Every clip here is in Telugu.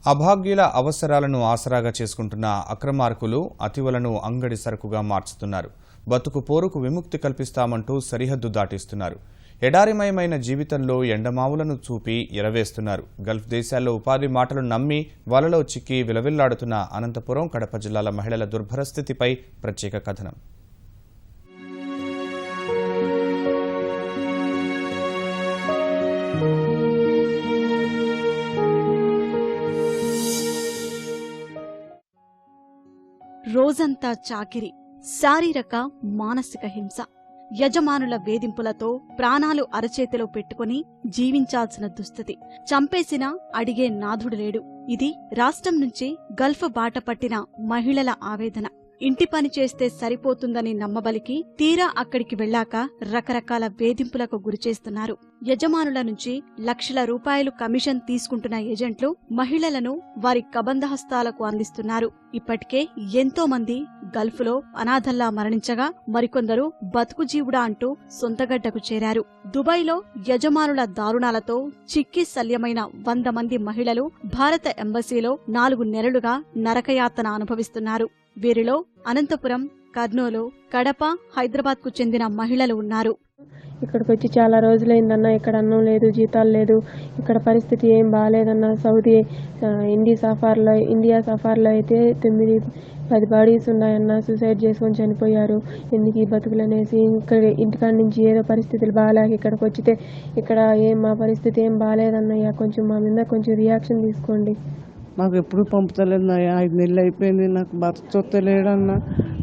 అభాగ్యుల అవసరాలను ఆసరాగా చేసుకుంటున్న అక్రమార్కులు అతివలను అంగడి సరుకుగా మార్చుతున్నారు. బతుకు పోరుకు విముక్తి కల్పిస్తామంటూ సరిహద్దు దాటిస్తున్నారు. ఎడారిమయమైన జీవితంలో ఎండమావులను చూపి ఎరవేస్తున్నారు. గల్ఫ్ దేశాల్లో ఉపాధి మాటలు నమ్మి వలలో చిక్కి విలవిల్లాడుతున్న అనంతపురం, కడప జిల్లాల మహిళల దుర్భర స్థితిపై ప్రత్యేక కథనం. రోజంతా చాకిరి, శారీరక మానసిక హింస, యజమానుల వేధింపులతో ప్రాణాలు అరచేతిలో పెట్టుకుని జీవించాల్సిన దుస్థితి. చంపేసినా అడిగే నాథుడు లేడు. ఇది రాష్ట్రం నుంచి గల్ఫ్ బాట పట్టిన మహిళల ఆవేదన. ఇంటి పని చేస్తే సరిపోతుందని నమ్మబలికి తీరా అక్కడికి వెళ్లాక రకరకాల వేధింపులకు గురిచేస్తున్నారు. యజమానుల నుంచి లక్షల రూపాయలు కమిషన్ తీసుకుంటున్న ఏజెంట్లు మహిళలను వారి కబంధహస్తాలకు అందిస్తున్నారు. ఇప్పటికే ఎంతో మంది గల్ఫ్లో అనాథల్లా మరణించగా మరికొందరు బతుకు జీవుడా అంటూ సొంతగడ్డకు చేరారు. దుబాయ్లో యజమానుల దారుణాలతో చిక్కి శల్యమైన 100 మంది మహిళలు భారత ఎంబసీలో 4 నెలలుగా నరకయాతన అనుభవిస్తున్నారు. వీరిలో అనంతపురం, కర్నూలు, కడప, హైదరాబాద్కు చెందిన మహిళలు ఉన్నారు. ఇక్కడికి వచ్చి చాలా రోజులైందన్న. ఇక్కడ అన్నం లేదు, జీతాలు లేదు, ఇక్కడ పరిస్థితి ఏం బాగాలేదన్న. సౌదీ ఇండియా సఫార్లో అయితే 9-10 బాడీస్ ఉన్నాయన్న. సూసైడ్ చేసుకొని చనిపోయారు. ఎందుకు ఈ బతుకులు అనేసి ఇక్కడ ఇంటికాడ నుంచి ఏదో పరిస్థితులు బాగాలేక ఇక్కడికి వచ్చితే ఇక్కడ మా పరిస్థితి ఏం బాగాలేదన్నయ్య. కొంచెం మా మీద కొంచెం రియాక్షన్ తీసుకోండి. నాకు ఎప్పుడు పంపుతలేదు. 5 నెలలు అయిపోయింది. నాకు భర్త చూస్తలేడన్నా.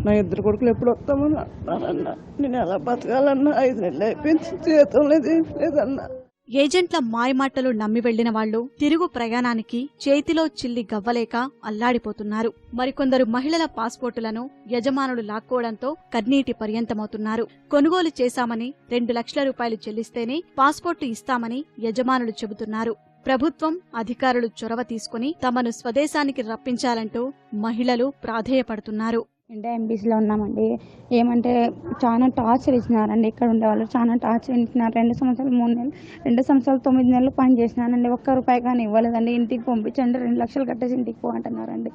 నా 2 కొడుకులు ఎప్పుడు వస్తామని అంటున్నారన్నా. నేను ఎలా బతకాలన్నా? 5 నెలలు అయిపోయింది. జీతం లేదన్నా. ఏజెంట్ల మాయమాటలు నమ్మి వెళ్లిన వాళ్లు తిరుగు ప్రయాణానికి చేతిలో చిల్లి గవ్వలేక అల్లాడిపోతున్నారు. మరికొందరు మహిళల పాస్పోర్టులను యజమానులు లాక్కోవడంతో కన్నీటి పర్యంతమవుతున్నారు. కొనుగోలు చేశామని 2 లక్షల రూపాయలు చెల్లిస్తేనే పాస్పోర్టు ఇస్తామని యజమానులు చెబుతున్నారు. ప్రభుత్వం, అధికారులు చొరవ తీసుకుని తమను స్వదేశానికి రప్పించాలంటూ మహిళలు ప్రాధేయపడుతున్నారు. ఇండియా ఎంబీసీలో ఉన్నామండి. ఏమంటే చాలా టార్చర్ ఇచ్చినారండి. ఇక్కడ ఉండేవాళ్ళు చాలా టార్చర్ ఇచ్చినారు. 2 సంవత్సరాలు 3 నెలలు 2 సంవత్సరాలు 9 నెలలు పని చేసినానండి. 1 రూపాయి కానీ ఇవ్వలేదండి. ఇంటికి పంపించండి, 2 లక్షలు కట్టేసి ఇంటికి పో అంటున్నారండి.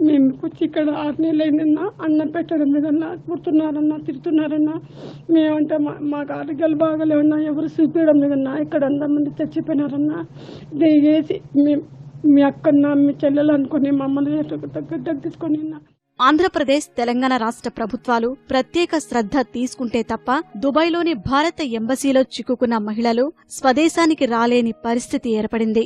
మేము వచ్చి ఇక్కడ 6 నెలలు అయిందన్నా. అన్నం పెట్టడం లేదన్నా, కుడుతున్నారన్నా, తిడుతున్నారన్నా. మేమంటే మాకు ఆరోగ్యాలు బాగాలేవన్నా, ఎవరు చూపించడం లేదన్నా. ఇక్కడ 100 మంది చచ్చిపోయినారన్నా. దయచేసి మీ అక్కన్నా, మీ చెల్లెలు అనుకుని మమ్మల్ని తగ్గించుకొని. ఆంధ్రప్రదేశ్, తెలంగాణ రాష్ట్ర ప్రభుత్వాలు ప్రత్యేక శ్రద్ధ తీసుకుంటే తప్ప దుబాయ్లోని భారత ఎంబసీలో చిక్కుకున్న మహిళలు స్వదేశానికి రాలేని పరిస్థితి ఏర్పడింది.